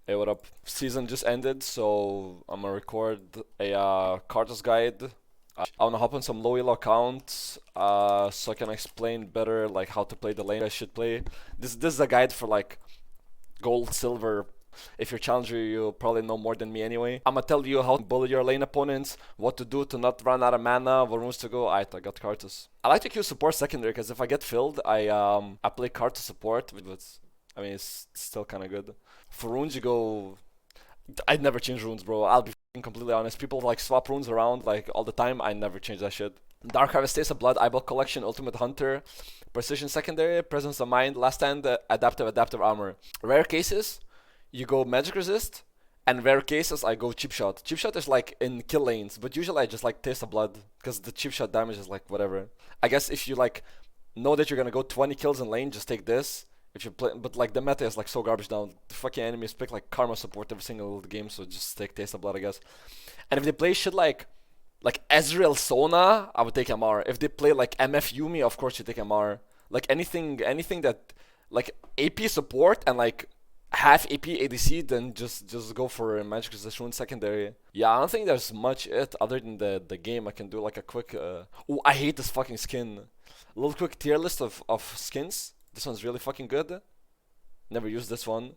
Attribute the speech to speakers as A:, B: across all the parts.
A: Hey, what up? Season just ended, so I'm gonna record a Karthus guide. I wanna hop on some low elo accounts, so I can explain better like how to play the lane I should play. This is a guide for like gold, silver. If you're challenger, you probably know more than me anyway. I'm gonna tell you how to bully your lane opponents, what to do to not run out of mana, what rooms to go. I got Karthus. I like to queue support secondary because if I get filled, I play Karthus support, but I mean it's still kind of good. For runes, you go. I'd never change runes, bro. I'll be completely honest. People like swap runes around like all the time. I never change that shit. Dark Harvest, Taste of Blood, Eyeball Collection, Ultimate Hunter, Precision Secondary, Presence of Mind, Last Stand, Adaptive Armor. Rare cases, you go Magic Resist, and rare cases, I go Cheap Shot. Cheap Shot is like in kill lanes, but usually I just like Taste of Blood because the Cheap Shot damage is like whatever. I guess if you like know that you're gonna go 20 kills in lane, just take this. If you play, but like the meta is like so garbage now. The fucking enemies pick like Karma support every single game, so just take Taste of Blood, I guess. And if they play shit like Ezreal Sona, I would take MR. If they play like MF Yumi, of course you take MR. Like anything that like AP support and like half AP ADC, then just go for a Magic Resist secondary. Yeah, I don't think there's much other than the game. I can do like a quick. Oh, I hate this fucking skin. A little quick tier list of skins. This one's really fucking good. Never used this one.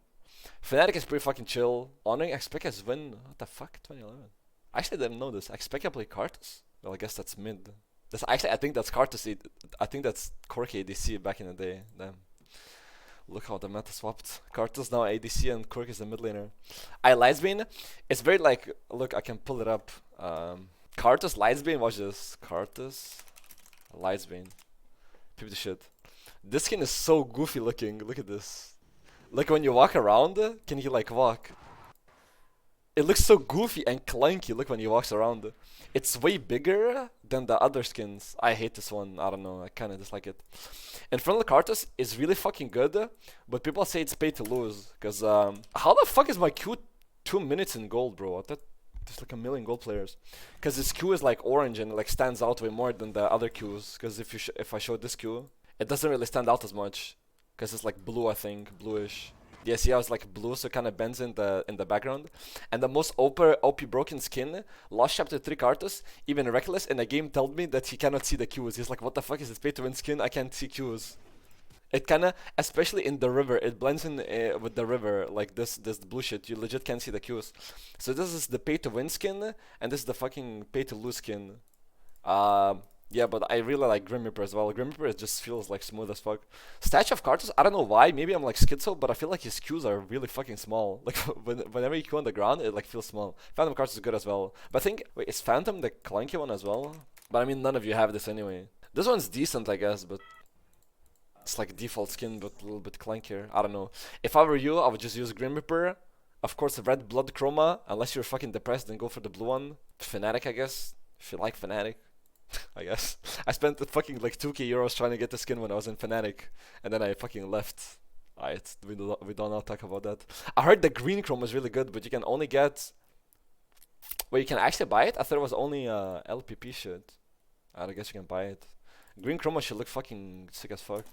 A: Fnatic is pretty fucking chill. Honoring Expected win. What the fuck? 2011. Actually, I didn't know this. Expected play Karthus? Well, I guess that's mid. That's actually, I think that's Karthus. I think that's Corki ADC back in the day. Damn. Look how the meta swapped. Karthus now ADC and Corki is the mid laner. Lightsbane. It's very like. Look, I can pull it up. Karthus Lightsbane. Watch this. Karthus Lightsbane. Peep the shit. This skin is so goofy looking. Look at this. Like when you walk around, can you like walk? It looks so goofy and clunky. Look when he walks around. It's way bigger than the other skins. I hate this one. I don't know. I kind of dislike it. And Frontal Karthus is really fucking good, but people say it's pay to lose. Cause how the fuck is my Q 2 minutes in gold, bro? I thought there's like a million gold players. Cause this Q is like orange and it like stands out way more than the other Qs. Cause if I show this Q, it doesn't really stand out as much, cause it's like blue, I think, bluish. Yeah, see how it's like blue, so it kind of bends in the background. And the most OP broken skin, Lost Chapter 3 Karthus, even Reckless in a game told me that he cannot see the Qs. He's like, what the fuck is this pay to win skin? I can't see Qs. It kinda, especially in the river, it blends in with the river, like this blue shit. You legit can't see the Qs. So this is the pay to win skin, and this is the fucking pay to lose skin. Yeah, but I really like Grim Reaper as well. Grim Reaper just feels like smooth as fuck. Statue of Karthus, I don't know why. Maybe I'm like schizo, but I feel like his Qs are really fucking small. Like whenever you Q on the ground, it like feels small. Phantom Karthus is good as well. But I think, wait, is Phantom the clunky one as well? But I mean, none of you have this anyway. This one's decent, I guess, but it's like default skin, but a little bit clunkier. I don't know. If I were you, I would just use Grim Reaper. Of course, red blood chroma. Unless you're fucking depressed, then go for the blue one. Fnatic, I guess. If you like Fnatic. I guess. I spent fucking like 2k euros trying to get the skin when I was in Fnatic, and then I fucking left. We don't now talk about that. I heard the green chrome is really good, but you can only get. Well, you can actually buy it. I thought it was only LPP shit. I guess you can buy it. Green chroma should look fucking sick as fuck.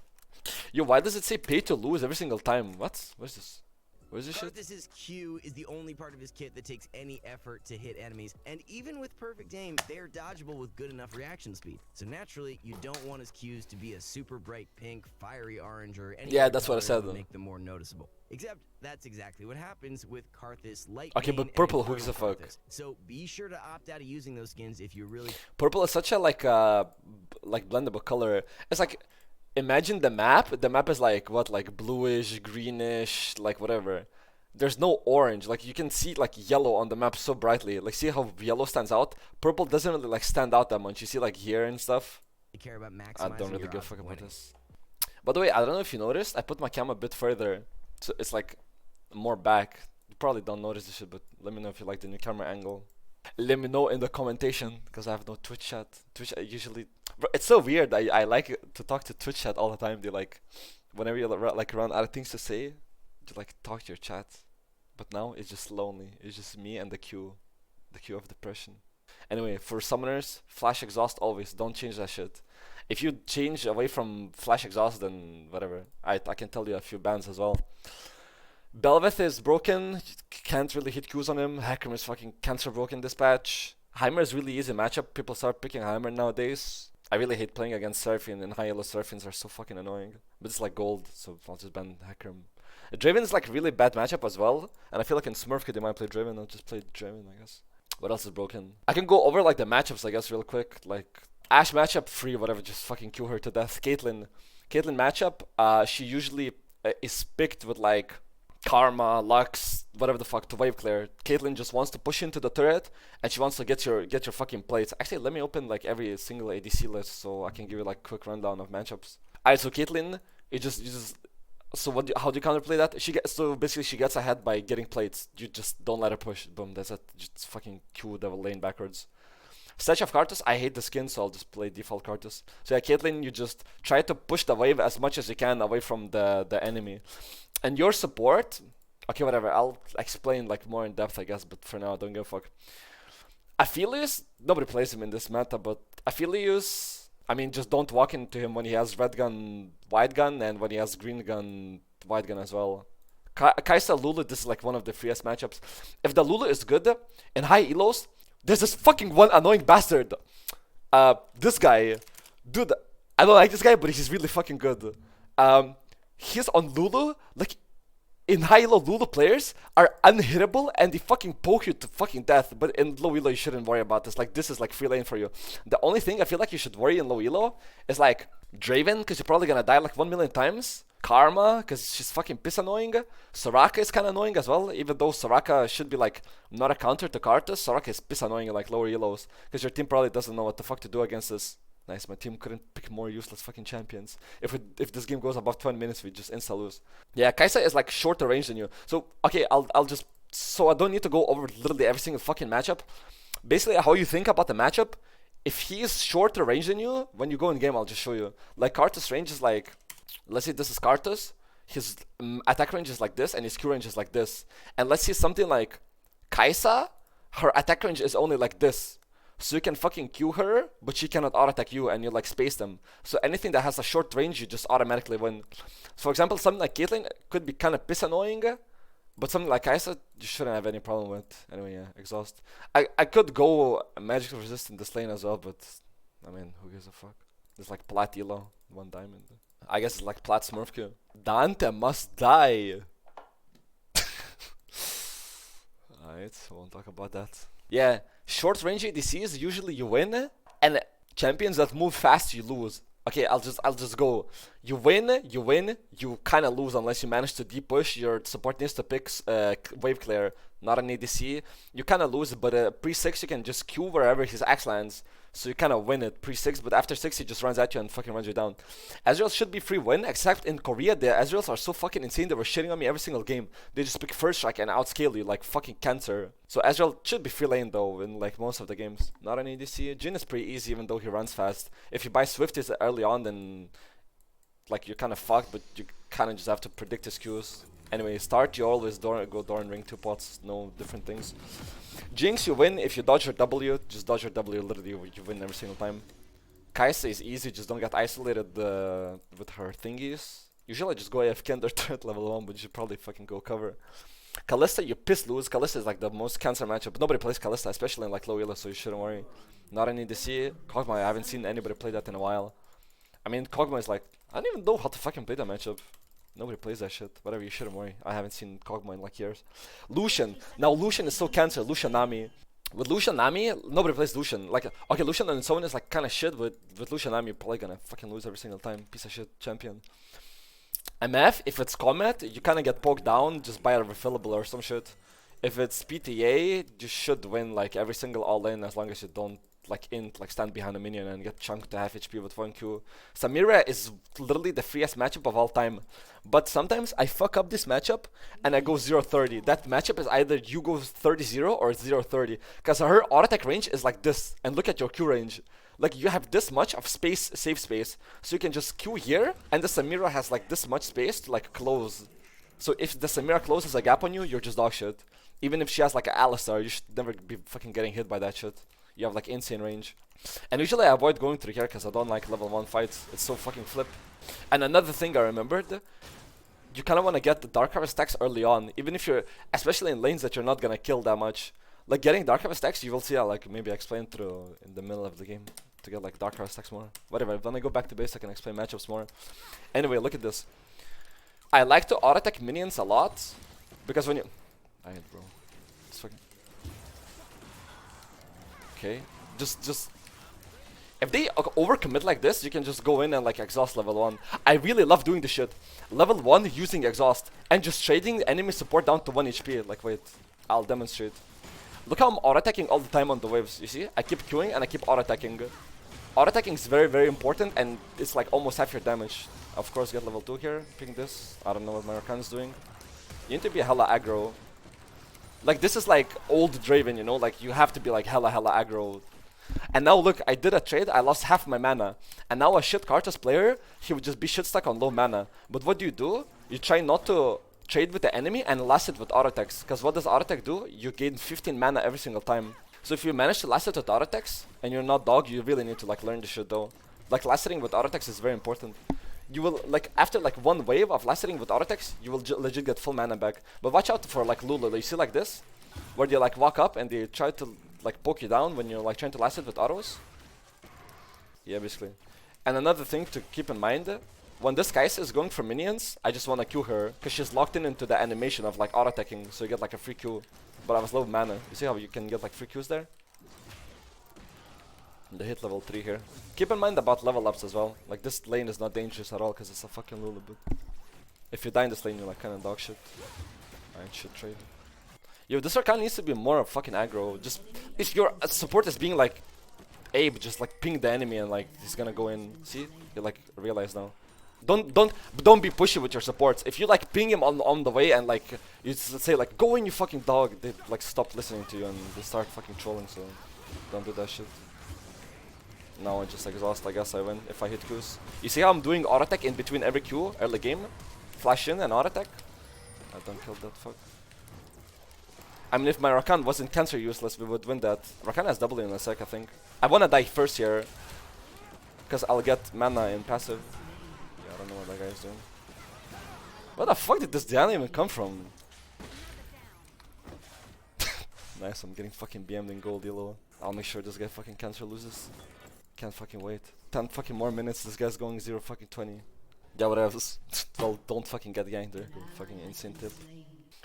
A: Yo, why does it say pay to lose every single time? What? What's this? What is this shit?
B: Karthus' Q is the only part of his kit that takes any effort to hit enemies, and even with perfect aim, they are dodgeable with good enough reaction speed. So naturally, you don't want his Qs to be a super bright pink, fiery orange, or any
A: Yeah,
B: other
A: that's what I
B: color that
A: said.
B: would make them more noticeable. Except that's exactly what happens with Karthus Light
A: Okay,
B: Main
A: but purple,
B: and
A: who gives a
B: Infernal
A: fuck?
B: Karthus. So be sure to opt out of using those skins if you really.
A: Purple is such a like blendable color. It's like imagine the map. The map is like what, like bluish, greenish, like whatever. There's no orange. Like you can see like yellow on the map so brightly. Like see how yellow stands out? Purple doesn't really like stand out that much. You see like here and stuff.
B: Care about
A: I
B: maximizing
A: don't really
B: your
A: give a
B: odds
A: fuck
B: of
A: about
B: winning.
A: this. By the way, I don't know if you noticed, I put my camera a bit further. So it's like more back. You probably don't notice this shit, but let me know if you like the new camera angle. Let me know in the commentation, because I have no Twitch chat. Twitch I usually, bro, it's so weird. I like to talk to Twitch chat all the time. They like, whenever you like run out of things to say, you like talk to your chat. But now it's just lonely. It's just me and the queue of depression. Anyway, for summoners, flash exhaust always. Don't change that shit. If you change away from flash exhaust, then whatever. I can tell you a few bans as well. Belveth is broken. can't really hit Qs on him. Hecarim is fucking cancer broken this patch. Heimer is really easy matchup. People start picking Heimer nowadays. I really hate playing against Seraphine, and high elo Seraphines are so fucking annoying. But it's like gold, so I'll just ban Hecarim. Draven is like really bad matchup as well, and I feel like in Smurf Kid they might play Draven. I'll just play Draven, I guess. What else is broken? I can go over like the matchups, I guess, real quick. Like Ashe matchup, free, whatever, just fucking kill her to death. Caitlyn matchup, she usually is picked with like Karma, Lux, whatever the fuck to wave clear. Caitlyn just wants to push into the turret and she wants to get your fucking plates. Actually, let me open like every single ADC list so I can give you like quick rundown of matchups. Alright, so Caitlyn, you just so how do you counterplay that? So basically she gets ahead by getting plates. You just don't let her push. Boom, that's it. Just fucking Q devil lane backwards. Statue of Karthus, I hate the skin, so I'll just play default Karthus. So yeah, Caitlyn, you just try to push the wave as much as you can away from the enemy. And your support, okay, whatever, I'll explain like more in depth, I guess, but for now, I don't give a fuck. Aphelios, nobody plays him in this meta, but Aphelios, I mean, just don't walk into him when he has red gun, white gun, and when he has green gun, white gun as well. Kai'Sa Lulu, this is like one of the freest matchups. If the Lulu is good in high elos, there's this fucking one annoying bastard. This guy, dude, I don't like this guy, but he's really fucking good. He's on Lulu, like, in high elo Lulu players are unhittable and they fucking poke you to fucking death, but in low elo you shouldn't worry about this. Like, this is like free lane for you. The only thing I feel like you should worry in low elo is like Draven, because you're probably gonna die like 1 million times. Karma, because she's fucking piss annoying. Soraka is kind of annoying as well, even though Soraka should be like not a counter to Karthus. Soraka is piss annoying in like lower elos, because your team probably doesn't know what the fuck to do against this. Nice, my team couldn't pick more useless fucking champions. If this game goes above 20 minutes, we just insta lose. Yeah, Kai'Sa is like shorter range than you. So okay, I'll just, so I don't need to go over literally every single fucking matchup. Basically, how you think about the matchup, if he is shorter range than you, when you go in game, I'll just show you. Like Karthus range is like, let's say this is Karthus, his attack range is like this, and his Q range is like this. And let's see something like Kai'Sa, her attack range is only like this. So you can fucking Q her, but she cannot auto-attack you, and you like space them. So anything that has a short range, you just automatically win. So for example, something like Caitlyn could be kind of piss annoying, but something like Kai'Sa, you shouldn't have any problem with. Anyway, yeah, exhaust. I could go magical resist in this lane as well, but I mean, who gives a fuck? It's like plat elo, 1 diamond. I guess it's like plat smurf Q. Dante must die. Alright, won't talk about that. Yeah, short range ADCs usually you win, and champions that move fast you lose. Okay, I'll just go. You win, you kind of lose unless you manage to deep push. Your support needs to pick wave clear, not an ADC. You kind of lose, but pre-6 you can just Q wherever his axe lands. So you kind of win it pre-6, but after 6 he just runs at you and fucking runs you down. Ezreal should be free win, except in Korea the Ezreals are so fucking insane they were shitting on me every single game. They just pick first strike and outscale you like fucking cancer. So Ezreal should be free lane though in like most of the games. Not an ADC. Jhin is pretty easy even though he runs fast. If you buy Swifties early on then like you're kind of fucked, but you kind of just have to predict his Qs. Anyway, start you always go Doran ring 2 pots, no different things. Jinx you win if you dodge your W, just dodge your W, literally you win every single time. Kai'Sa is easy, just don't get isolated with her thingies. Usually I just go AFK under turret level 1, but you should probably fucking go cover. Kalista you piss lose, Kalista is like the most cancer matchup, nobody plays Kalista, especially in like low elo, so you shouldn't worry. Not an ADC, Kog'Maw, I haven't seen anybody play that in a while. I mean, Kog'Maw is like, I don't even know how to fucking play that matchup. Nobody plays that shit. Whatever, you shouldn't worry. I haven't seen Kog'Maw in like years. Lucian. Now Lucian is so cancer. Lucian Nami. With Lucian Nami, nobody plays Lucian. Like, okay, Lucian on its own is like kind of shit, but with Lucian Nami, you're probably gonna fucking lose every single time. Piece of shit champion. MF, if it's Comet, you kind of get poked down just by a refillable or some shit. If it's PTA, you should win like every single all-in as long as you don't like stand behind a minion and get chunked to half HP with 1Q. Samira is literally the freest matchup of all time. But sometimes I fuck up this matchup and I go 0-30. That matchup is either you go 30-0 or 0-30. Because her auto attack range is like this. And look at your Q range. Like you have this much of space, safe space. So you can just Q here and the Samira has like this much space to like close. So if the Samira closes a gap on you, you're just dog shit. Even if she has like an Alistar, you should never be fucking getting hit by that shit. You have like insane range. And usually I avoid going through here because I don't like level 1 fights. It's so fucking flip. And another thing I remembered, you kind of want to get the Dark Harvest stacks early on, even if you're, especially in lanes that you're not gonna kill that much. Like getting Dark Harvest stacks, you will see. Like maybe explain through in the middle of the game to get like Dark Harvest stacks more. Whatever. When I go back to base, I can explain matchups more. Anyway, look at this. I like to auto attack minions a lot because when you, alright, bro. It's fucking. Okay, just. If they overcommit like this, you can just go in and like exhaust level 1. I really love doing this shit. Level 1 using exhaust and just trading enemy support down to 1 HP. Like wait, I'll demonstrate. Look how I'm auto-attacking all the time on the waves, you see? I keep queuing and I keep auto-attacking. Auto-attacking is very, very important and it's like almost half your damage. Of course, get level 2 here, picking this. I don't know what my Rakan is doing. You need to be hella aggro. Like this is like old Draven, you know? Like you have to be like hella aggro. And now look, I did a trade, I lost half my mana. And now a shit Karthus player, he would just be shit stuck on low mana. But what do? You try not to trade with the enemy and last it with auto attacks. Because what does auto attack do? You gain 15 mana every single time. So if you manage to last it with auto attacks and you're not dog, you really need to like learn this shit though. Like lasting with auto attacks is very important. You will like after like one wave of lasting with auto attacks, you will legit get full mana back. But watch out for like Lulu. You see like this, where they like walk up and they try to like poke you down when you're like trying to last it with autos. Yeah, basically. And another thing to keep in mind, when this Kai'Sa is going for minions, I just want to Q her because she's locked in into the animation of like auto attacking, so you get like a free Q. But I was low mana. You see how you can get like free Qs there? And they hit level 3 here. Keep in mind about level ups as well. Like this lane is not dangerous at all because it's a fucking Lulubut. If you die in this lane, you're like kind of dog shit. I should trade. Yo, this Rakan needs to be more fucking aggro. Just if your support is being like Abe, just like ping the enemy and like he's gonna go in. See, you like realize now. Don't be pushy with your supports. If you like ping him on the way and like you say like go in you fucking dog, they like stop listening to you and they start fucking trolling. So don't do that shit. Now I just exhaust. I guess I win if I hit Qs. You see how I'm doing auto attack in between every Q early game? Flash in and auto attack. I don't kill that fuck. I mean, if my Rakan wasn't cancer useless, we would win that. Rakan has W in a sec, I think. I wanna die first here, because I'll get mana in passive. Yeah, I don't know what that guy is doing. Where the fuck did this Diana even come from? Nice, I'm getting fucking BM'd in gold yellow. I'll make sure this guy fucking cancer loses. Can't fucking wait. 10 fucking more minutes, this guy's going 0 fucking 20. Yeah, whatever. Well, don't fucking get ganked there. Fucking insane tip.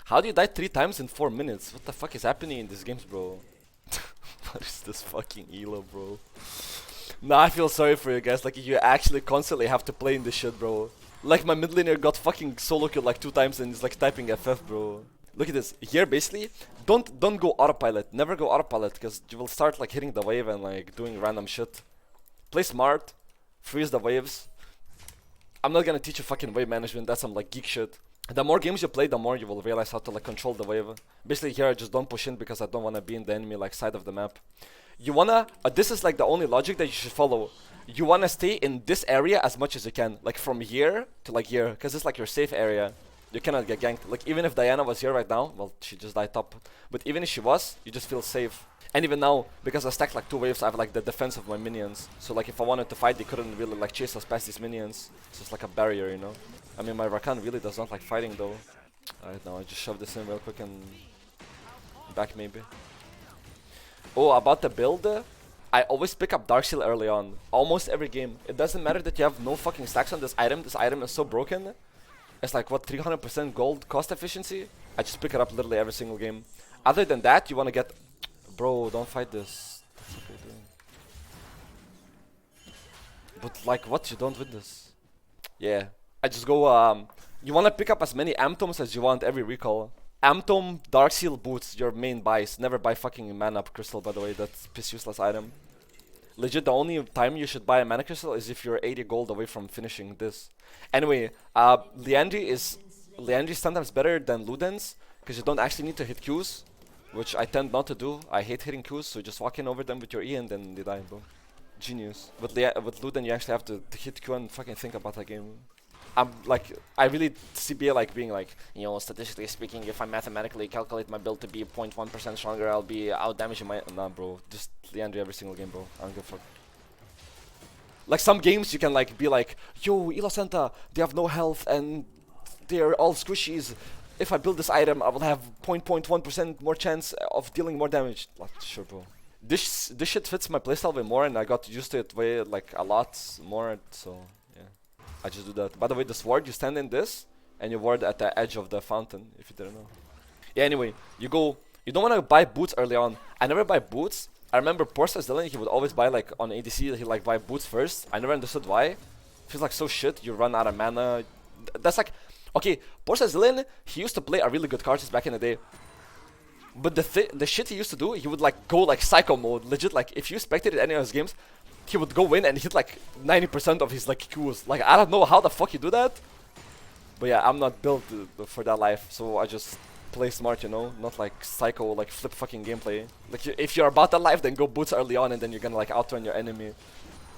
A: How do you die 3 times in 4 minutes? What the fuck is happening in these games, bro? What is this fucking elo, bro? Nah, I feel sorry for you guys. Like, you actually constantly have to play in this shit, bro. Like, my mid laner got fucking solo kill like 2 times and he's like typing FF, bro. Look at this. Here, basically, don't go autopilot. Never go autopilot, because you will start like hitting the wave and like doing random shit. Play smart. Freeze the waves. I'm not gonna teach you fucking wave management. That's some like geek shit. The more games you play, the more you will realize how to like control the wave. Basically here I just don't push in because I don't wanna be in the enemy like side of the map. You wanna, this is like the only logic that you should follow. You wanna stay in this area as much as you can. Like from here to like here, because it's like your safe area. You cannot get ganked. Like even if Diana was here right now, well she just died top. But even if she was, you just feel safe. And even now, because I stacked like 2 waves, I have like the defense of my minions. So like if I wanted to fight, they couldn't really like chase us past these minions. It's just like a barrier, you know. I mean, my Rakan really does not like fighting though. Alright, now I just shove this in real quick and back maybe. Oh, about the build, I always pick up Dark Seal early on. Almost every game. It doesn't matter that you have no fucking stacks on this item. This item is so broken. It's like what, 300% gold cost efficiency? I just pick it up literally every single game. Other than that, you want to get... Bro, don't fight this. What the fuck are you doing? But like what? You don't win this. Yeah. I just go, you want to pick up as many Amtoms as you want every recall. Amtom, Dark Seal boots your main buys. Never buy fucking Mana Crystal, by the way. That's piss useless item. Legit, the only time you should buy a Mana Crystal is if you're 80 gold away from finishing this. Anyway, Liandry is sometimes better than Ludens, because you don't actually need to hit Qs, which I tend not to do. I hate hitting Qs, so you just walk in over them with your E and then they die, bro. Genius. With Luden, you actually have to hit Q and fucking think about that game. I'm like, I really see BA like being like, you know, statistically speaking, if I mathematically calculate my build to be 0.1% stronger, I'll be out damaging my. Nah, bro, just Leandry every single game, bro. I don't give a fuck. Like some games you can like be like, yo, Elosanta, they have no health and they're all squishies. If I build this item, I will have 0.1% more chance of dealing more damage. Like, sure, bro. This shit fits my playstyle way more, and I got used to it way like a lot more. So yeah, I just do that. By the way, this ward, you stand in this, and you ward at the edge of the fountain. If you didn't know. Yeah. Anyway, you go. You don't want to buy boots early on. I never buy boots. I remember Porsa's Dylan, he would always buy like on ADC, he like buy boots first. I never understood why. Feels like so shit, you run out of mana. That's like, okay, Porsa's Dylan, he used to play a really good Karthus back in the day. But the shit he used to do, he would like go like psycho mode, legit. Like if you spectated any of his games, he would go in and hit like 90% of his like Qs. Like I don't know how the fuck you do that. But yeah, I'm not built for that life, so I just play smart, you know, not like psycho, like flip fucking gameplay. Like if you're about that life, then go boots early on, and then you're gonna like outrun your enemy.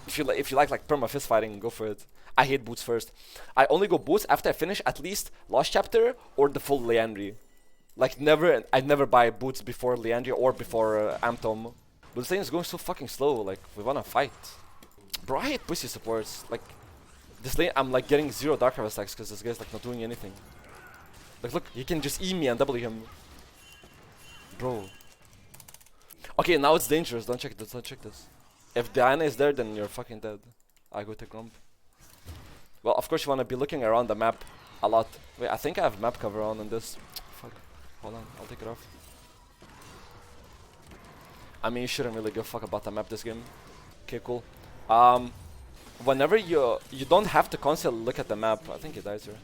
A: If you like perma fist fighting, go for it. I hate boots first. I only go boots after I finish at least Lost Chapter or the full Leandry. Like I never buy boots before Leandry or before Amtom. But the thing is going so fucking slow. Like we wanna fight, bro. I hate pussy supports. Like this lane, I'm like getting 0 Dark Harvest stacks because this guy's like not doing anything. Like look, he can just E me and W him. Bro. Okay, now it's dangerous. Don't check this, don't check this. If Diana is there, then you're fucking dead. I go to Grump. Well, of course you wanna be looking around the map a lot. Wait, I think I have map cover on this. Fuck. Hold on, I'll take it off. I mean, you shouldn't really give a fuck about the map this game. Okay, cool. Whenever you don't have to constantly look at the map. I think he dies here.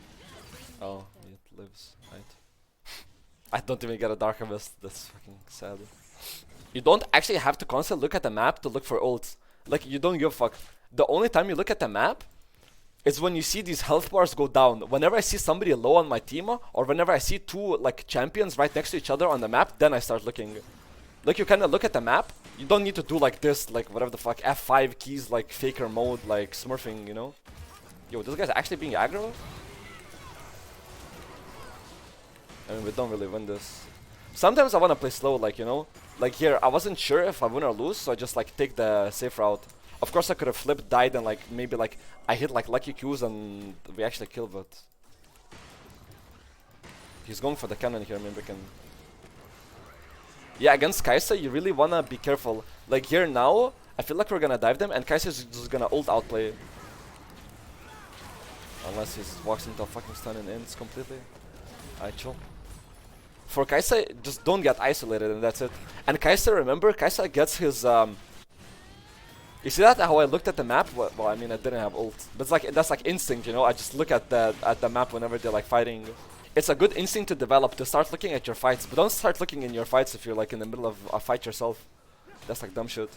A: Oh, it lives. Right. I don't even get a Dark Harvest. That's fucking sad. You don't actually have to constantly look at the map to look for ults. Like, you don't give a fuck. The only time you look at the map is when you see these health bars go down. Whenever I see somebody low on my team, or whenever I see 2 like champions right next to each other on the map, then I start looking. Like, you kind of look at the map. You don't need to do like this, like whatever the fuck, F5 keys, like faker mode, like smurfing, you know? Yo, this guy's actually being aggro? I mean, we don't really win this. Sometimes I want to play slow, like, you know? Like here, I wasn't sure if I win or lose, so I just like take the safe route. Of course I could have flipped, died, and like maybe like I hit like lucky Qs and we actually kill, but he's going for the cannon here, maybe we can. Yeah, against Kai'Sa you really wanna be careful. Like here now, I feel like we're gonna dive them and Kai'Sa's just gonna ult outplay. Unless he walks into a fucking stun and ends completely. Alright, chill. For Kai'Sa, just don't get isolated and that's it. And Kai'Sa, remember, Kai'Sa gets his you see that how I looked at the map? Well, I mean I didn't have ult, but it's like that's like instinct, you know. I just look at the map whenever they're like fighting. It's a good instinct to develop, to start looking at your fights, but don't start looking in your fights if you're like in the middle of a fight yourself. That's like dumb shit.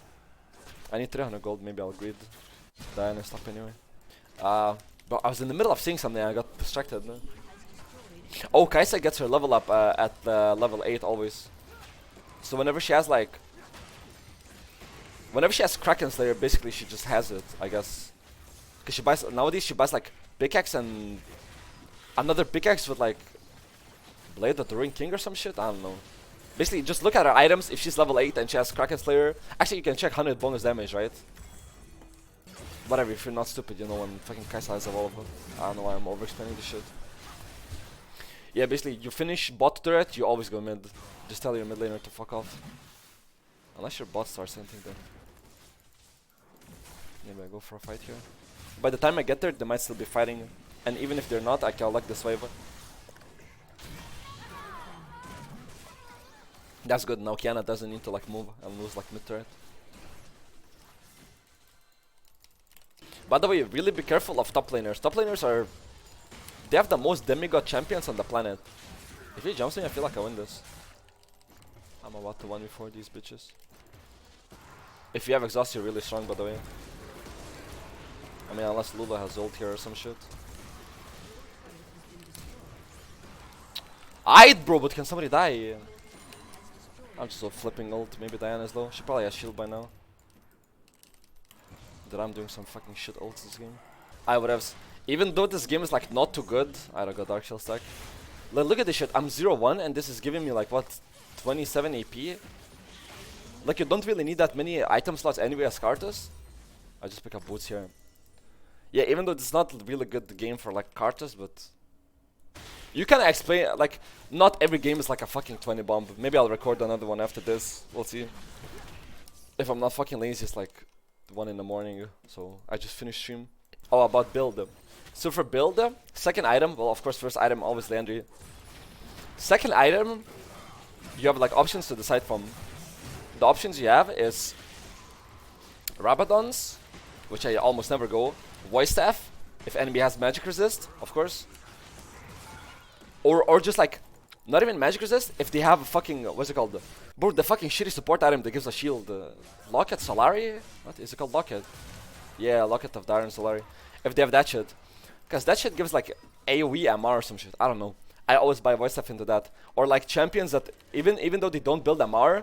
A: I need 300 gold, maybe I'll greed. Diana stop anyway. But I was in the middle of saying something and I got distracted. No? Oh, Kai'Sa gets her level up at level 8 always. So whenever she has like Kraken Slayer, basically she just has it, I guess. Cause she buys nowadays she buys like pickaxe and another pickaxe with like Blade of the Ruined King or some shit. I don't know. Basically, just look at her items. If she's level 8 and she has Kraken Slayer, actually you can check 100 bonus damage, right? Whatever. If you're not stupid, you know when fucking Kai'Sa is available. I don't know why I'm over-explaining this shit. Yeah, basically you finish bot turret, you always go mid. Just tell your mid laner to fuck off. Unless your bot starts anything then. Maybe I go for a fight here. By the time I get there, they might still be fighting. And even if they're not, I can like this wave. That's good. Now Kiana doesn't need to like move and lose like mid turret. By the way, really be careful of top laners. Top laners are... They have the most demigod champions on the planet. If he jumps me, I feel like I win this. I'm about to 1v4 these bitches. If you have exhaust, you're really strong, by the way. I mean, unless Lula has ult here or some shit. Aight, bro, but can somebody die? I'm just flipping ult. Maybe Diana's low. She probably has shield by now. That I'm doing some fucking shit ults this game. I would have. Even though this game is like not too good, I don't got Dark Shell stack. Look at this shit. I'm 0-1 and this is giving me like what, 27 AP. Like you don't really need that many item slots anyway as Karthus. I just pick up boots here. Yeah, even though it's not a really good game for like Karthus, but You can explain, like, not every game is like a fucking 20 bomb. Maybe I'll record another one after this. We'll see. If I'm not fucking lazy, it's like 1 in the morning. So I just finished stream. Oh, about build. So for build, second item, well, of course, first item, always Landry. Second item, you have like options to decide from. The options you have is Rabadons, which I almost never go. Voice Staff, if enemy has magic resist, of course. Or just like, not even magic resist, if they have a fucking, what's it called? Bro, the fucking shitty support item that gives a shield. Locket Solari? What is it called? Locket. Yeah, Locket of Darren Solari. If they have that shit. Because that shit gives like AoE MR or some shit. I don't know. I always buy voice stuff into that. Or like champions that, even though they don't build MR,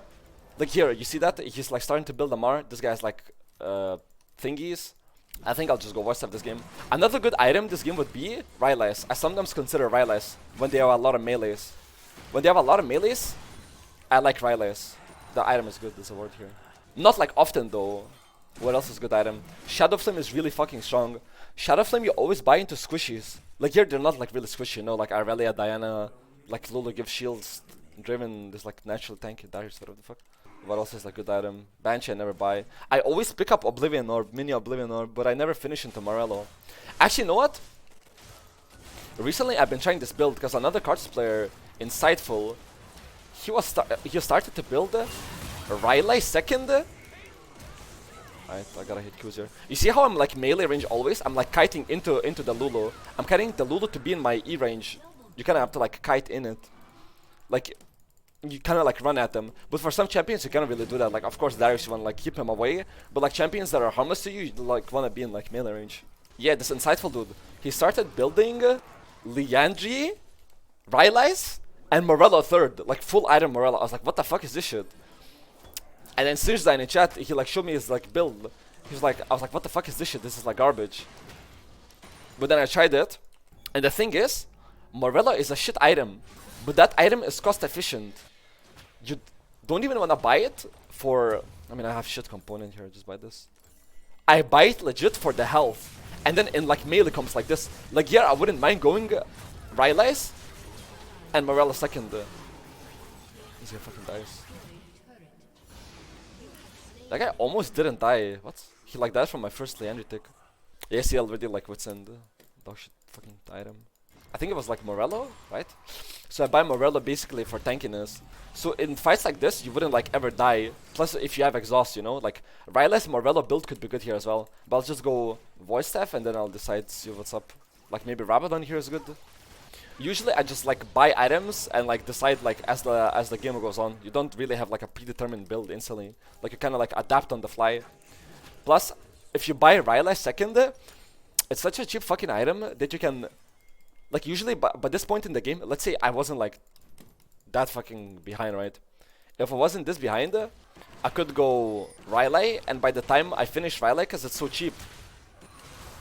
A: like here, you see that? He's like starting to build MR. This guy's like thingies. I think I'll just go voice stuff this game. Another good item this game would be Rylai's. I sometimes consider Rylai's when they have a lot of melees. When they have a lot of melees, I like Rylai's. The item is good, there's a word here. Not like often though. What else is good item? Shadow Flame is really fucking strong. Shadow Flame you always buy into squishies. Like here they're not like really squishy, you know, like Aurelia, Diana, like Lulu gives shields. Driven, there's like natural tank and Darius, whatever the fuck. What else is a good item? Banshee I never buy. I always pick up Oblivion Orb, Mini Oblivion Orb, but I never finish into Morello. Actually, you know what? Recently I've been trying this build because another Karthus player, Insightful, he started to build Rylai second. Alright, I gotta hit Q's here. You see how I'm like melee range always? I'm like kiting into the Lulu. I'm kiting the Lulu to be in my E range. You kinda have to like kite in it. Like, you kinda like run at them. But for some champions you can't really do that. Like of course Darius you wanna like keep him away. But like champions that are harmless to you, you like wanna be in like melee range. Yeah, this Insightful dude. He started building Liandry, Rylai's, and Morello third. Like full item Morello. I was like, what the fuck is this shit? And then Sirza in chat, he like showed me his like build. He was like, I was like, what the fuck is this shit? This is like garbage. But then I tried it. And the thing is, Morello is a shit item. But that item is cost efficient. You don't even want to buy it for... I mean, I have shit component here, just buy this. I buy it legit for the health. And then in like melee comes like this. Like yeah, I wouldn't mind going Rylai's and Morello second. He's gonna fucking dies. That guy almost didn't die. What? He like died from my first Leandry tick. Yes, he already like wits end. Dog shit fucking item. I think it was like Morello, right? So I buy Morello basically for tankiness. So in fights like this, you wouldn't like ever die. Plus if you have exhaust, you know, like Rylai's Morello build could be good here as well. But I'll just go voice staff and then I'll decide see what's up. Like maybe Rabadon here is good. Usually I just like buy items and like decide like as the game goes on. You don't really have like a predetermined build instantly. Like you kind of like adapt on the fly. Plus if you buy Rylai second, it's such a cheap fucking item that you can like usually by this point in the game, let's say I wasn't like that fucking behind, right? If I wasn't this behind, I could go Rylai, and by the time I finish Rylai, because it's so cheap,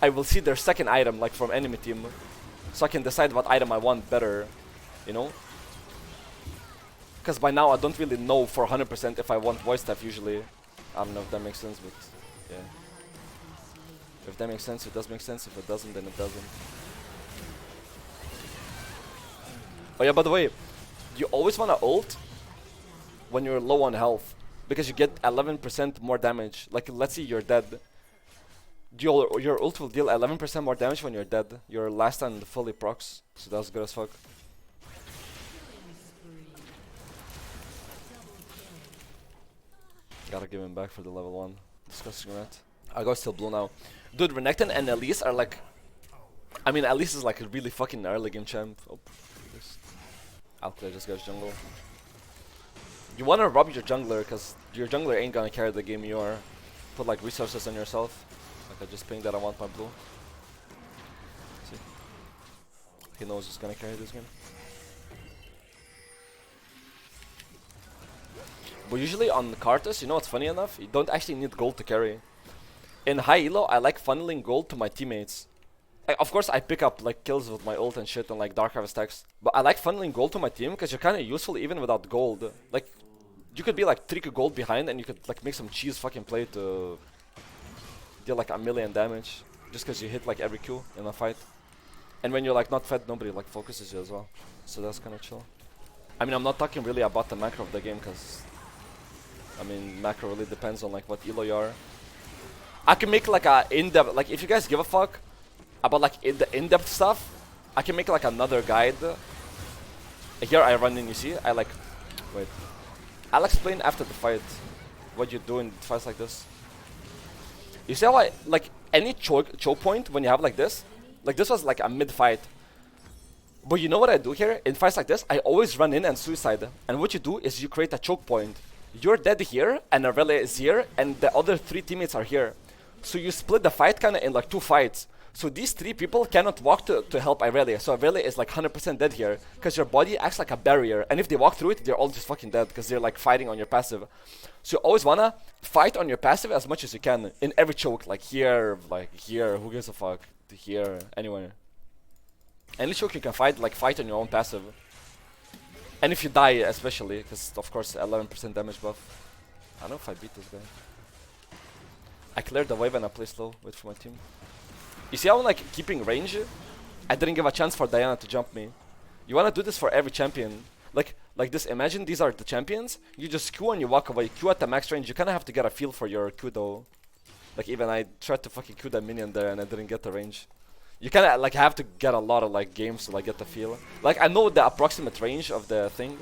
A: I will see their second item like from enemy team. So I can decide what item I want better, you know? Because by now I don't really know for 100% if I want voice stuff usually. I don't know if that makes sense, but yeah. If that makes sense, it does make sense. If it doesn't, then it doesn't. Oh yeah, by the way, you always want to ult when you're low on health. Because you get 11% more damage. Like, let's say you're dead. Your ult will deal 11% more damage when you're dead. Your last time fully procs. So that's good as fuck. Gotta give him back for the level 1. Disgusting rat. I go still blue now. Dude, Renekton and Elise are like... I mean, Elise is like a really fucking early game champ. Oh, I'll clear this guy's jungle. You wanna rob your jungler, cause your jungler ain't gonna carry the game. You are. Put like resources on yourself. Like I just pinged that I want my blue. See? He knows he's gonna carry this game. But usually on Karthus, you know what's funny enough? You don't actually need gold to carry. In high elo, I like funneling gold to my teammates. Of course, I pick up like kills with my ult and shit and like Dark Harvest stacks. But I like funneling gold to my team because you're kind of useful even without gold. Like, you could be like 3k gold behind and you could like make some cheese fucking play to deal like a million damage. Just because you hit like every Q in a fight. And when you're like not fed, nobody like focuses you as well. So that's kind of chill. I mean, I'm not talking really about the macro of the game, because I mean, macro really depends on like what elo you are. I can make like a in-depth, like if you guys give a fuck about like the in-depth stuff, I can make like another guide. Here I run in, you see, wait. I'll explain after the fight what you do in fights like this. You see how like any choke point when you have like this was like a mid-fight. But you know what I do here? In fights like this, I always run in and suicide. And what you do is you create a choke point. You're dead here, and Aurelia is here, and the other 3 teammates are here. So you split the fight kinda in like 2 fights. So these 3 people cannot walk to help Aurelia. So Aurelia is like 100% dead here, because your body acts like a barrier. And if they walk through it, they're all just fucking dead, because they're like fighting on your passive. So you always wanna fight on your passive as much as you can in every choke. Like here, who gives a fuck? Here, anywhere. Any choke you can fight, like fight on your own passive. And if you die, especially, because of course 11% damage buff. I don't know if I beat this guy. I cleared the wave and I play slow, wait for my team. You see how I'm like keeping range? I didn't give a chance for Diana to jump me. You wanna do this for every champion. Like this, imagine these are the champions, you just Q and you walk away, Q at the max range, you kinda have to get a feel for your Q though. Like even I tried to fucking Q that minion there and I didn't get the range. You kinda like have to get a lot of like games to like get the feel. Like I know the approximate range of the thing.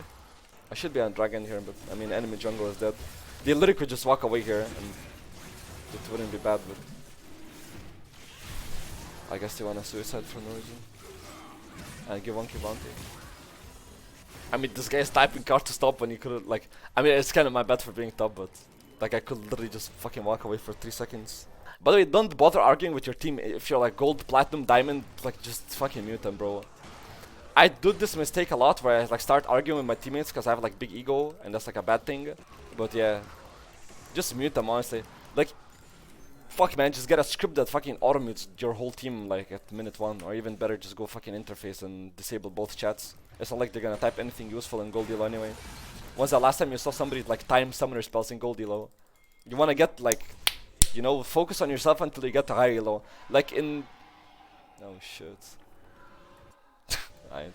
A: I should be on dragon here, but I mean enemy jungle is dead. They literally could just walk away here and it wouldn't be bad, but I guess they wanna suicide for no reason. And give 1k bounty. I mean this guy is typing Karthus top when he couldn't like, I mean it's kinda my bad for being top, but like I could literally just fucking walk away for 3 seconds. By the way, don't bother arguing with your team if you're like gold, platinum, diamond, like just fucking mute them, bro. I do this mistake a lot where I like start arguing with my teammates because I have like big ego and that's like a bad thing. But yeah, just mute them honestly. Like, fuck man, just get a script that fucking auto-mutes your whole team like at minute 1, or even better, just go fucking interface and disable both chats. It's not like they're gonna type anything useful in gold elo anyway. When's the last time you saw somebody like time summoner spells in gold elo? You wanna get like, you know, focus on yourself until you get to high elo. Like in... Oh shit. Right.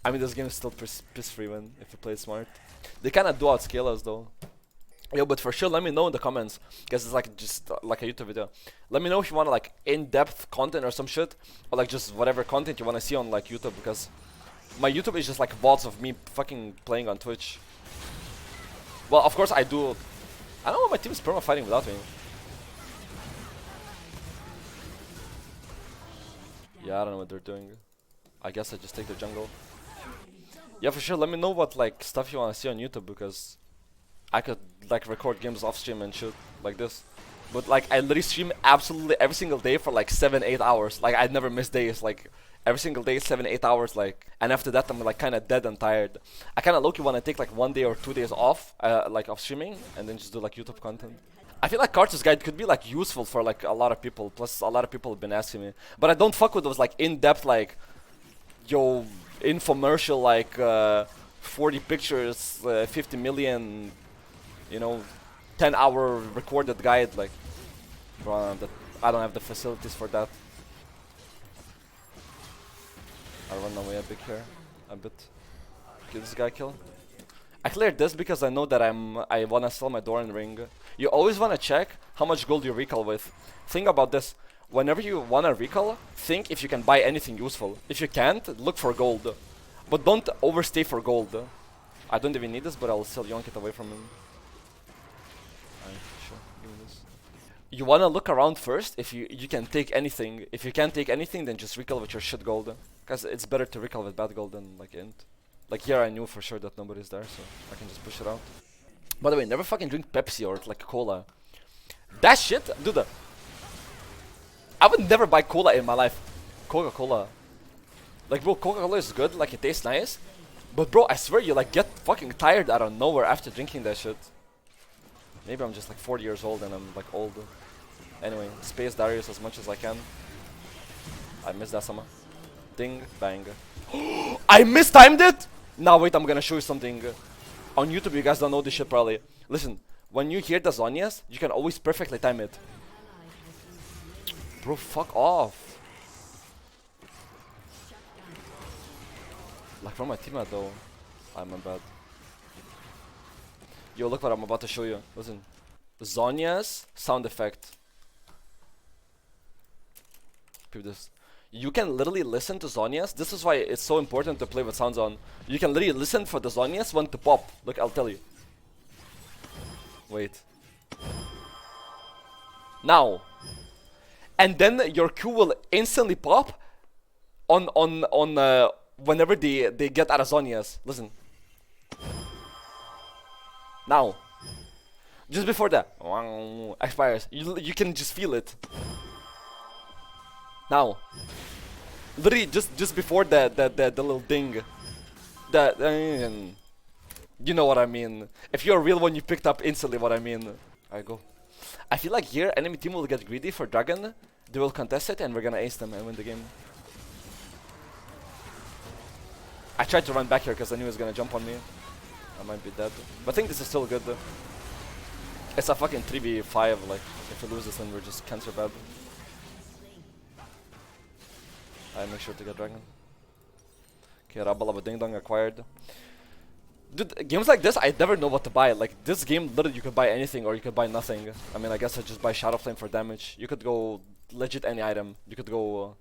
A: I mean this game is still piss free when if you play smart. They kinda do outscale us though. Yo, but for sure let me know in the comments, because it's like just like a YouTube video. Let me know if you want like in-depth content or some shit, or like just whatever content you want to see on like YouTube, because my YouTube is just like VODs of me fucking playing on Twitch. Well, of course I do. I don't know, my team is perma fighting without me. Yeah, I don't know what they're doing. I guess I just take the jungle. Yeah, for sure, let me know what like stuff you want to see on YouTube, because I could like record games off stream and shit like this. But like I literally stream absolutely every single day for like 7-8 hours. Like I never miss days, like every single day 7-8 hours, like, and after that I'm like kinda dead and tired. I kinda low-key wanna take like 1 day or 2 days off, like of streaming, and then just do like YouTube content. I feel like Karthus guide could be like useful for like a lot of people, plus a lot of people have been asking me. But I don't fuck with those like in-depth like, yo, infomercial like 40 pictures, 50 million, you know, 10-hour recorded guide. Like, bro, I don't have the facilities for that. I run away a bit here, a bit. Give this guy kill. I cleared this because I know that I wanna sell my door and ring. You always wanna check how much gold you recall with. Think about this. Whenever you wanna recall, think if you can buy anything useful. If you can't, look for gold. But don't overstay for gold. I don't even need this, but I'll still yonk it away from him. Sure, give me this. You wanna look around first if you can take anything. If you can't take anything, then just recall with your shit gold. Because it's better to recall with bad gold than like int. Like here I knew for sure that nobody's there, so I can just push it out. By the way, never fucking drink Pepsi or like cola. That shit, dude. I would never buy cola in my life. Coca-Cola. Like bro, Coca-Cola is good, like it tastes nice. But bro, I swear you like get fucking tired out of nowhere after drinking that shit. Maybe I'm just like 40 years old and I'm like old. Anyway, space Darius as much as I can. I missed that somehow. Ding, bang. I mistimed it! Now wait, I'm gonna show you something. On YouTube, you guys don't know this shit probably. Listen, when you hear the Zhonya's, you can always perfectly time it. Bro, fuck off. Like from my teammate though. I'm bad. Yo, look what I'm about to show you. Listen. Zhonya's sound effect. Peep this. You can literally listen to Zhonya's. This is why it's so important to play with sounds on. You can literally listen for the Zhonya's when to pop. Look, I'll tell you. Wait. Now. And then your Q will instantly pop on whenever they get out of Zhonya's. Listen. Now. Just before that expires. You can just feel it. Now. Literally just before the little ding. You know what I mean. If you're a real one, you picked up instantly what I mean. Alright, go. I feel like here enemy team will get greedy for Dragon. They will contest it and we're gonna ace them and win the game. I tried to run back here because I knew he was gonna jump on me. I might be dead. But I think this is still good though. It's a fucking 3v5, like, if we lose this then we're just cancer bad. I make sure to get Dragon. Okay, Rabbalaba Ding Dong acquired. Dude, games like this, I never know what to buy. Like, this game, literally, you could buy anything or you could buy nothing. I mean, I guess I just buy Shadow Flame for damage. You could go legit any item. You could go...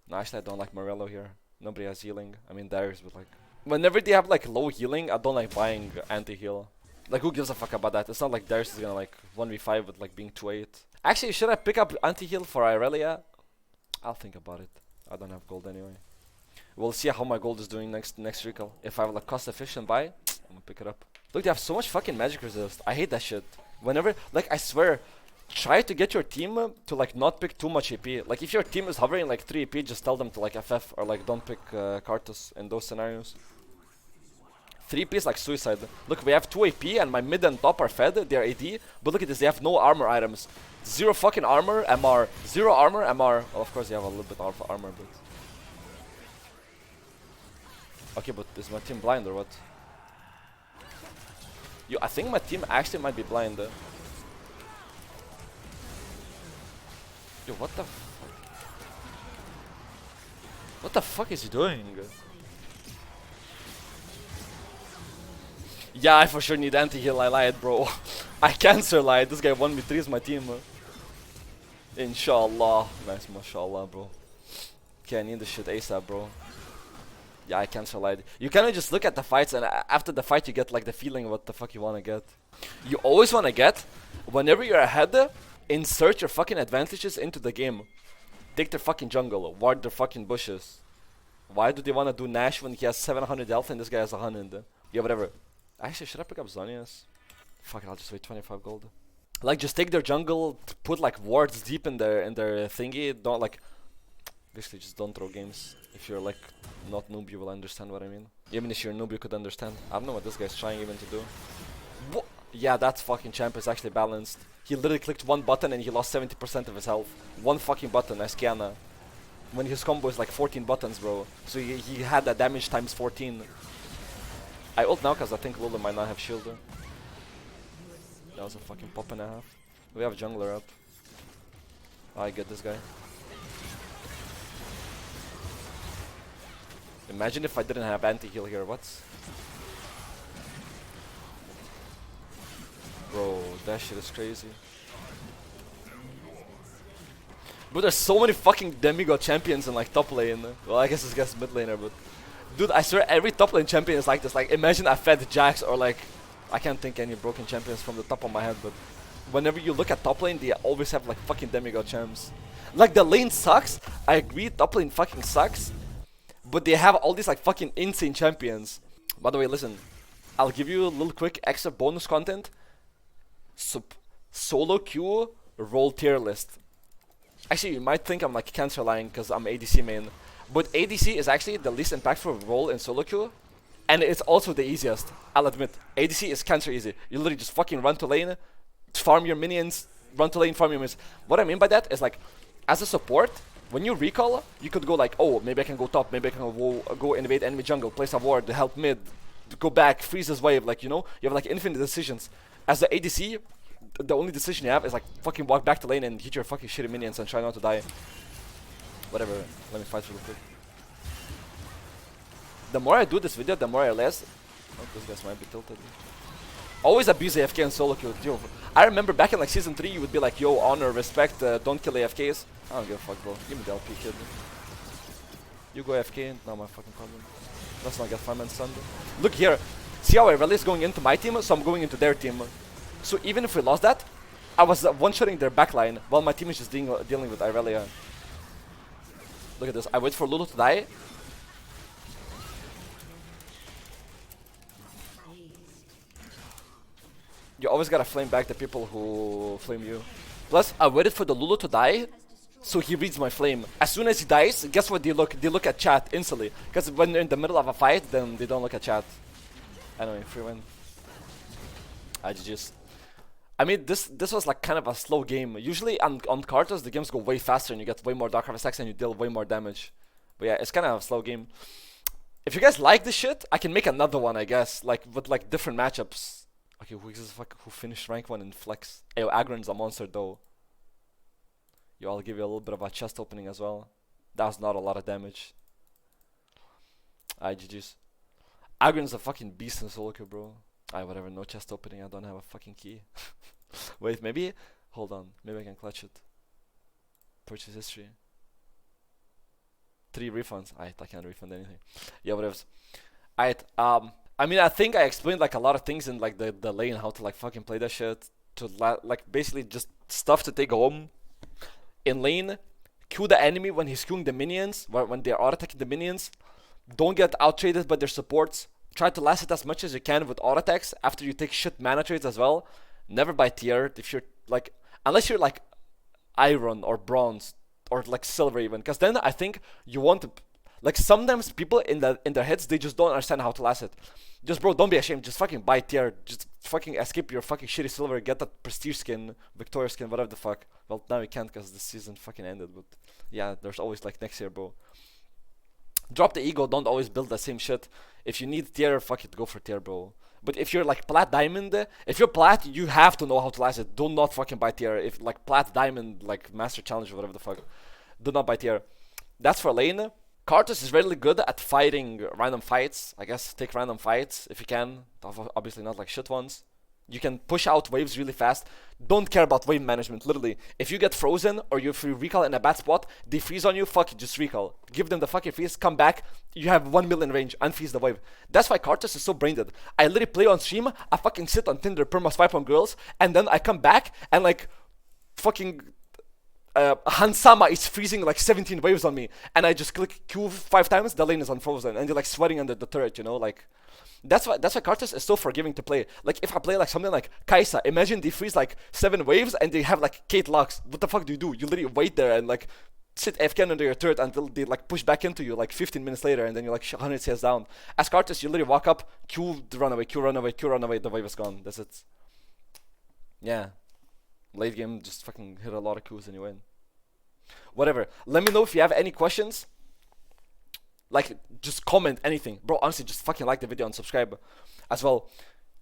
A: No, actually, I don't like Morello here. Nobody has healing. I mean, Darius, but like... Whenever they have, like, low healing, I don't like buying anti-heal. Like, who gives a fuck about that? It's not like Darius is gonna, like, 1v5 with, like, being 2-8. Actually, should I pick up anti-heal for Irelia? I'll think about it. I don't have gold anyway. We'll see how my gold is doing next recall. If I have like cost efficient buy, I'm gonna pick it up. Look, they have so much fucking magic resist. I hate that shit. Whenever, like, I swear, try to get your team to like not pick too much AP. Like, if your team is hovering like 3 AP, just tell them to like FF or like don't pick Karthus in those scenarios. 3 AP is like suicide. Look, we have 2 AP and my mid and top are fed. They are AD, but look at this. They have no armor items. 0 fucking armor, MR. 0 armor, MR. Well, of course, they have a little bit of armor, but. Okay, but is my team blind or what? Yo, I think my team actually might be blind. Yo, what the fuck? What the fuck is he doing? Yeah, I for sure need anti-heal. I lied, bro. I cancer lied. This guy 1v3 is my team. Inshallah. Nice, mashallah, bro. Okay, I need this shit ASAP, bro. Yeah, I cancer lied. You kind of just look at the fights and after the fight you get like the feeling what the fuck you want to get. You always want to get, whenever you're ahead, insert your fucking advantages into the game. Take their fucking jungle, ward their fucking bushes. Why do they want to do Nash when he has 700 health and this guy has 100? Yeah, whatever. Actually, should I pick up Zhonya's? Fuck it, I'll just wait 25 gold. Like, just take their jungle, put like wards deep in their thingy. Don't like, basically just don't throw games. If you're like not noob, you will understand what I mean. Even if you're noob, you could understand. I don't know what this guy's trying even to do. What? Yeah, that fucking champ is actually balanced. He literally clicked one button and he lost 70% of his health. One fucking button, Askiana. When his combo is like 14 buttons, bro. So he had that damage times 14. I ult now because I think Lulu might not have shield. That was a fucking pop and a half. We have jungler up. I get this guy. Imagine if I didn't have anti-heal here, what? Bro, that shit is crazy. But there's so many fucking demigod champions in like top lane. Well, I guess this guy's mid laner, but... Dude, I swear every top lane champion is like this. Like, imagine I fed Jax or like... I can't think any broken champions from the top of my head, but... Whenever you look at top lane, they always have like fucking demigod champs. Like, the lane sucks. I agree, top lane fucking sucks. But they have all these like fucking insane champions. By the way, listen. I'll give you a little quick extra bonus content. Solo queue role tier list. Actually, you might think I'm like cancer lying because I'm ADC main. But ADC is actually the least impactful role in solo queue. And it's also the easiest. I'll admit. ADC is cancer easy. You literally just fucking run to lane, farm your minions, run to lane, farm your minions. What I mean by that is like, as a support, when you recall, you could go like, oh, maybe I can go top, maybe I can go invade enemy jungle, place a ward, help mid, go back, freeze his wave, like, you know? You have like infinite decisions. As the ADC, the only decision you have is like fucking walk back to lane and hit your fucking shitty minions and try not to die. Whatever, let me fight real quick. The more I do this video, the more I realize. Oh, this guys might be tilted. Always abuse AFK and solo kill. Yo, I remember back in like season 3, you would be like, yo, honor, respect, don't kill AFKs. I don't give a fuck, bro. Give me the LP, kid. You go AFK, not my fucking problem. Let's not get 5-man stunned. Look here. See how Irelia is going into my team, so I'm going into their team. So even if we lost that, I was one-shotting their backline while my team is just dealing with Irelia. Look at this. I wait for Lulu to die. You always gotta flame back the people who flame you. Plus, I waited for the Lulu to die, so he reads my flame. As soon as he dies, guess what they look? They look at chat instantly. Because when they're in the middle of a fight, then they don't look at chat. Anyway, free win. GG's. I mean, this was like kind of a slow game. Usually on Karthus, the games go way faster and you get way more Dark Harvest stacks and you deal way more damage. But yeah, it's kind of a slow game. If you guys like this shit, I can make another one, I guess. Like, with like different matchups. Okay, who finished rank 1 in flex? Ayo, Agron's a monster though. Yo, I'll give you a little bit of a chest opening as well. That was not a lot of damage. GG's. Agron's a fucking beast in solo queue, bro. Whatever, no chest opening, I don't have a fucking key. Wait, maybe? Hold on, maybe I can clutch it. Purchase history. 3 refunds. I can't refund anything. Yeah, whatever. I mean, I think I explained like a lot of things in like the lane, how to like fucking play that shit. To like basically just stuff to take home. In lane, Q the enemy when he's queuing the minions, when they're auto-attacking the minions. Don't get out-traded by their supports. Try to last it as much as you can with auto-attacks after you take shit mana trades as well. Never buy tier if you're like, unless you're like iron or bronze or like silver even, because then I think you want to, like sometimes people in their heads, they just don't understand how to last it. Just bro, don't be ashamed, just fucking buy tier, just fucking escape your fucking shitty silver, get that prestige skin, Victoria skin, whatever the fuck. Well, now you can't because the season fucking ended, but yeah, there's always like next year, bro. Drop the ego, don't always build the same shit. If you need tier, fuck it, go for tier, bro. But if you're like plat diamond, if you're plat, you have to know how to last it. Do not fucking buy tier. If like plat diamond, like master challenge or whatever the fuck, do not buy tier. That's for lane. Karthus is really good at fighting random fights. I guess take random fights if you can. Obviously not like shit ones. You can push out waves really fast. Don't care about wave management, literally. If you get frozen or if you recall in a bad spot, they freeze on you, fuck it, just recall. Give them the fucking freeze, come back, you have 1 million range, unfreeze the wave. That's why Karthus is so brain dead. I literally play on stream, I fucking sit on Tinder, perma swipe on girls, and then I come back and like fucking Hansama is freezing like 17 waves on me, and I just click Q 5 times, the lane is unfrozen, and you're like sweating under the turret, you know, like. That's why Karthus is so forgiving to play. Like if I play like something like Kai'Sa, imagine they freeze like 7 waves and they have like Kate locks. What the fuck do? You literally wait there and like sit AFK under your turret until they like push back into you like 15 minutes later, and then you're like 100 CS down. As Karthus, you literally walk up, Q run away, Q run away, Q run away, the wave is gone. That's it. Yeah. Late game, just fucking hit a lot of Qs and you win. Whatever. Let me know if you have any questions. Like, just comment anything. Bro, honestly, just fucking like the video and subscribe as well.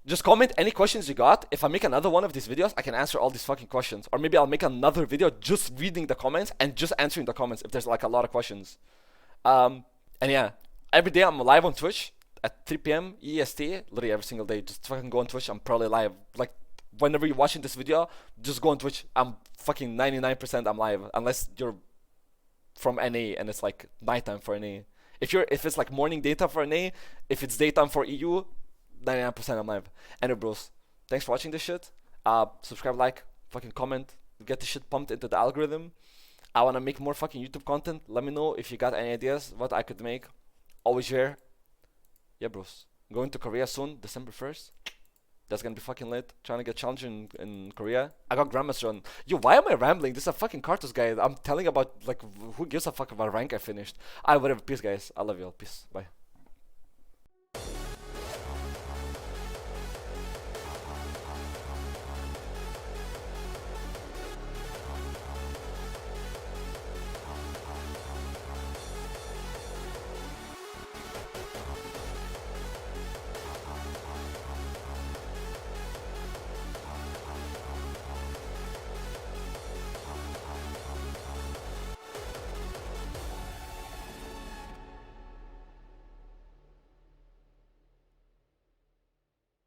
A: Just comment any questions you got. If I make another one of these videos, I can answer all these fucking questions. Or maybe I'll make another video just reading the comments and just answering the comments if there's like a lot of questions. And yeah, every day I'm live on Twitch at 3 p.m. EST. Literally every single day. Just fucking go on Twitch. I'm probably live. Like, whenever you're watching this video, just go on Twitch. I'm fucking 99% I'm live. Unless you're from NA and it's like nighttime for NA. If it's like morning data for NA, if it's daytime for EU, 99% I'm live. Anyway, bros, thanks for watching this shit. Subscribe, like, fucking comment, get this shit pumped into the algorithm. I wanna make more fucking YouTube content. Let me know if you got any ideas what I could make. Always here. Yeah, bros. Going to Korea soon, December 1st. That's gonna be fucking lit. Trying to get challenged in Korea. I got Grandmaster run. Yo, why am I rambling? This is a fucking Karthus guy. I'm telling about, like, who gives a fuck about rank I finished. Whatever. Peace, guys. I love you all. Peace. Bye.